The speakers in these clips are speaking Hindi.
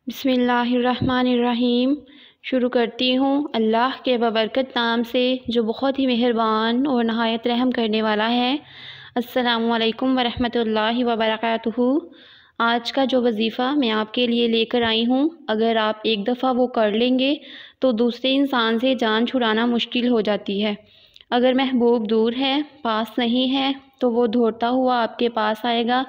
बिस्मिल्लाहिर्रहमानिर्रहीम। शुरू करती हूँ अल्लाह के बबरकत नाम से जो बहुत ही मेहरबान और नहायत रहम करने वाला है। अस्सलामु अलैकुम वरहमतुल्लाहि वबरकातुहू। आज का जो वजीफ़ा मैं आपके लिए लेकर आई हूँ, अगर आप एक दफ़ा वो कर लेंगे तो दूसरे इंसान से जान छुड़ाना मुश्किल हो जाती है। अगर महबूब दूर है, पास नहीं है, तो वो दौड़ता हुआ आपके पास आएगा,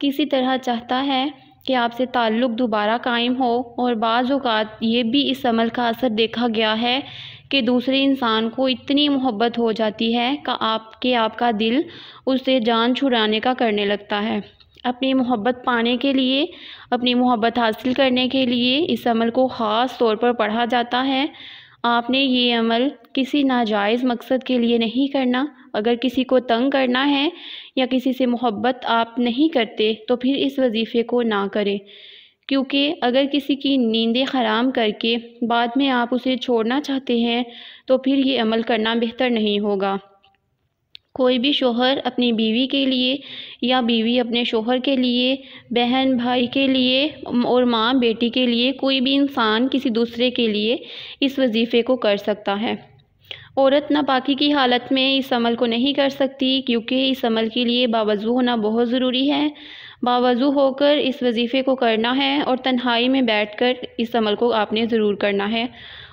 किसी तरह चाहता है कि आपसे ताल्लुक़ दोबारा कायम हो। और बाज़ औक़ात ये भी इस अमल का असर देखा गया है कि दूसरे इंसान को इतनी मोहब्बत हो जाती है कि आपका दिल उससे जान छुड़ाने का करने लगता है। अपनी मोहब्बत पाने के लिए, अपनी मोहब्बत हासिल करने के लिए इस अमल को ख़ास तौर पर पढ़ा जाता है। आपने ये अमल किसी नाजायज़ मकसद के लिए नहीं करना। अगर किसी को तंग करना है या किसी से मोहब्बत आप नहीं करते तो फिर इस वजीफ़े को ना करें, क्योंकि अगर किसी की नींदें हराम करके बाद में आप उसे छोड़ना चाहते हैं तो फिर ये अमल करना बेहतर नहीं होगा। कोई भी शोहर अपनी बीवी के लिए या बीवी अपने शोहर के लिए, बहन भाई के लिए और माँ बेटी के लिए, कोई भी इंसान किसी दूसरे के लिए इस वजीफ़े को कर सकता है। औरत नापाकी की हालत में इस अमल को नहीं कर सकती, क्योंकि इस अमल के लिए बावज़ू होना बहुत ज़रूरी है। बावज़ू होकर इस वजीफ़े को करना है और तन्हाई में बैठकर इस अमल को आपने ज़रूर करना है।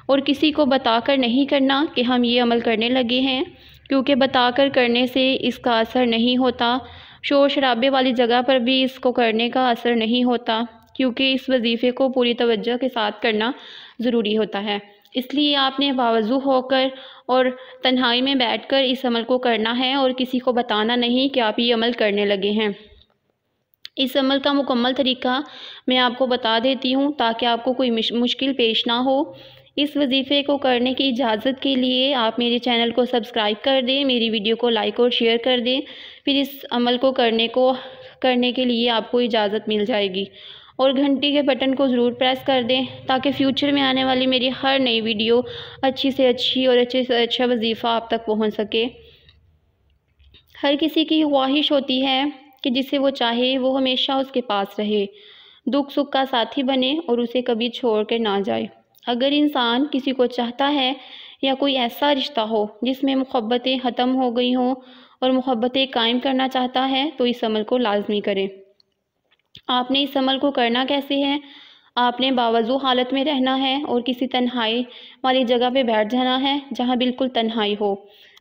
और किसी को बताकर नहीं करना कि हम ये अमल करने लगे हैं, क्योंकि बताकर करने से इसका असर नहीं होता। शोर शराबे वाली जगह पर भी इसको करने का असर नहीं होता, क्योंकि इस वजीफ़े को पूरी तवज्जो के साथ करना ज़रूरी होता है। इसलिए आपने बावज़ू होकर और तन्हाई में बैठकर इस अमल को करना है और किसी को बताना नहीं कि आप ये अमल करने लगे हैं। इस अमल का मुकम्मल तरीका मैं आपको बता देती हूँ ताकि आपको कोई मुश्किल पेश ना हो। इस वजीफ़े को करने की इजाज़त के लिए आप मेरे चैनल को सब्सक्राइब कर दें, मेरी वीडियो को लाइक और शेयर कर दें। फिर इस अमल को करने के लिए आपको इजाज़त मिल जाएगी। और घंटी के बटन को ज़रूर प्रेस कर दें ताकि फ्यूचर में आने वाली मेरी हर नई वीडियो अच्छी से अच्छी और अच्छे से अच्छा वजीफ़ा आप तक पहुंच सके। हर किसी की ख्वाहिश होती है कि जिसे वो चाहे वो हमेशा उसके पास रहे, दुख सुख का साथी बने और उसे कभी छोड़ कर ना जाए। अगर इंसान किसी को चाहता है या कोई ऐसा रिश्ता हो जिसमें मोहब्बतें ख़त्म हो गई हों और मोहब्बतें कायम करना चाहता है तो इस अमल को लाजमी करें। आपने इस अमल को करना कैसे है? आपने बावज़ू हालत में रहना है और किसी तन्हाई वाली जगह पे बैठ जाना है जहाँ बिल्कुल तन्हाई हो।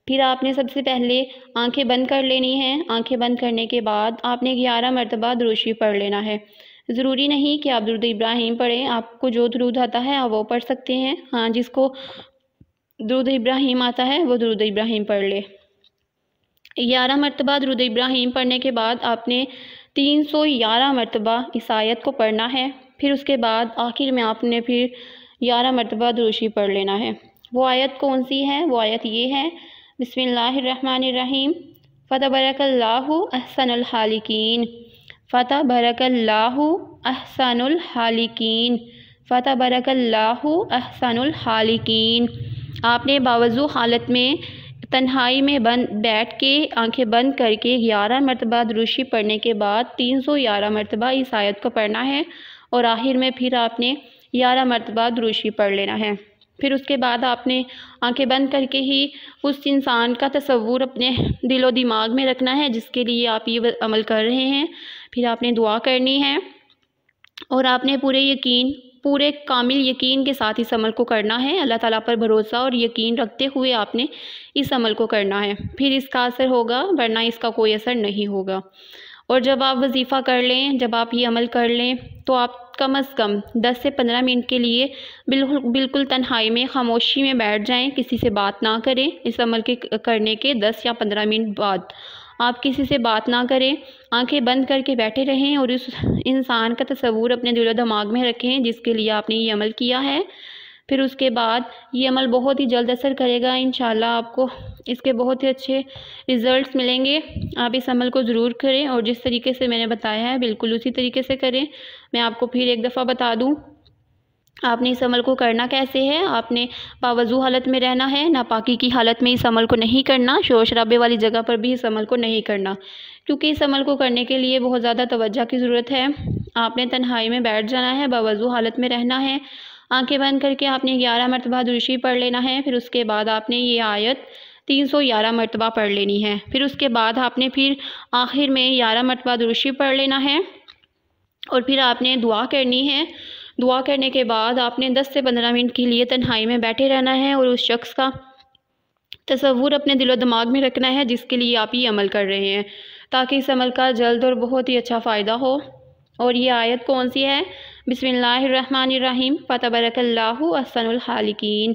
फिर आपने सबसे पहले आंखें बंद कर लेनी हैं। आंखें बंद करने के बाद आपने 11 मरतबा दुरूद शरीफ पढ़ लेना है। ज़रूरी नहीं कि आप दुरूद इब्राहीम पढ़ें, आपको जो दुरूद आता है आप वो पढ़ सकते हैं। हाँ, जिसको दुरूद इब्राहीम आता है वो दुरूद इब्राहीम पढ़ ले। 11 मरतबा दुरूद इब्राहीम पढ़ने के बाद आपने 311 मरतबा इस आयत को पढ़ना है। फिर उसके बाद आखिर में आपने फिर 11 मरतबा दुरूद शरीफ पढ़ लेना है। वो आयत कौन सी है? वो आयत ये है, बिस्मिल्लाहिर्रहमानिर्रहीम, फ़तबरकल्लाहु अहसनुल खालिकीन, फ़तबरकल्लाहु अहसनुल खालिकीन, फ़तबरकल्लाहु अहसनुल खालिकीन। आपने बावज़ू हालत में तन्हाई में बैठ के आंखें बंद करके 11 मरतबा दुरूद शरीफ पढ़ने के बाद 311 मरतबा इस आयत को पढ़ना है और आखिर में फिर आपने 11 मरतबा दुरूद शरीफ पढ़ लेना है। फिर उसके बाद आपने आंखें बंद करके ही उस इंसान का तसव्वुर अपने दिलो दिमाग में रखना है जिसके लिए आप ये अमल कर रहे हैं। फिर आपने दुआ करनी है और आपने पूरे कामिल यकीन के साथ इस अमल को करना है। अल्लाह ताला पर भरोसा और यकीन रखते हुए आपने इस अमल को करना है। फिर इसका असर होगा, वरना इसका कोई असर नहीं होगा। और जब आप वजीफ़ा कर लें, जब आप ये अमल कर लें तो आप कम अज़ कम 10 से 15 मिनट के लिए बिल्कुल तन्हाई में खामोशी में बैठ जाएं, किसी से बात ना करें। इस अमल के करने के 10 या 15 मिनट बाद आप किसी से बात ना करें, आंखें बंद करके बैठे रहें और उस इंसान का तसव्वुर अपने दिलो दिमाग में रखें जिसके लिए आपने ये अमल किया है। फिर उसके बाद ये अमल बहुत ही जल्द असर करेगा। इंशाल्लाह आपको इसके बहुत ही अच्छे रिज़ल्ट्स मिलेंगे। आप इस अमल को ज़रूर करें और जिस तरीके से मैंने बताया है बिल्कुल उसी तरीके से करें। मैं आपको फिर एक दफ़ा बता दूं आपने इस अमल को करना कैसे है। आपने बावज़ू हालत में रहना है, नापाकी की हालत में इस अमल को नहीं करना, शोर शराबे वाली जगह पर भी इस अमल को नहीं करना, क्योंकि इस अमल को करने के लिए बहुत ज़्यादा तवज्जो की ज़रूरत है। आपने तन्हाई में बैठ जाना है, बावज़ू हालत में रहना है। आंखें बंद करके आपने 11 मरतबा दुरूद शरीफ पढ़ लेना है। फिर उसके बाद आपने ये आयत 311 मरतबा पढ़ लेनी है। फिर उसके बाद आपने फिर आखिर में 11 मरतबा दुरूद शरीफ पढ़ लेना है और फिर आपने दुआ करनी है। दुआ करने के बाद आपने 10 से 15 मिनट के लिए तन्हाई में बैठे रहना है और उस शख्स का तसव्वुर अपने दिलो दिमाग में रखना है जिसके लिए आप ये अमल कर रहे हैं, ताकि इस अमल का जल्द और बहुत ही अच्छा फ़ायदा हो। और ये आयत कौन सी है? बिस्मिल्लाहिर्रहमानिर्रहीम, फ़तबरकल्लाहु अहसनुल खालिकीन,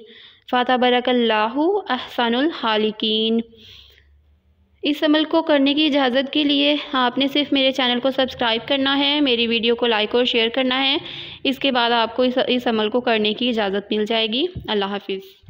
फ़तबरकल्लाहु अहसनुल खालिकीन। इस अमल को करने की इजाज़त के लिए आपने सिर्फ मेरे चैनल को सब्सक्राइब करना है, मेरी वीडियो को लाइक और शेयर करना है। इसके बाद आपको इस अमल को करने की इजाज़त मिल जाएगी। अल्लाह हाफ़िज़।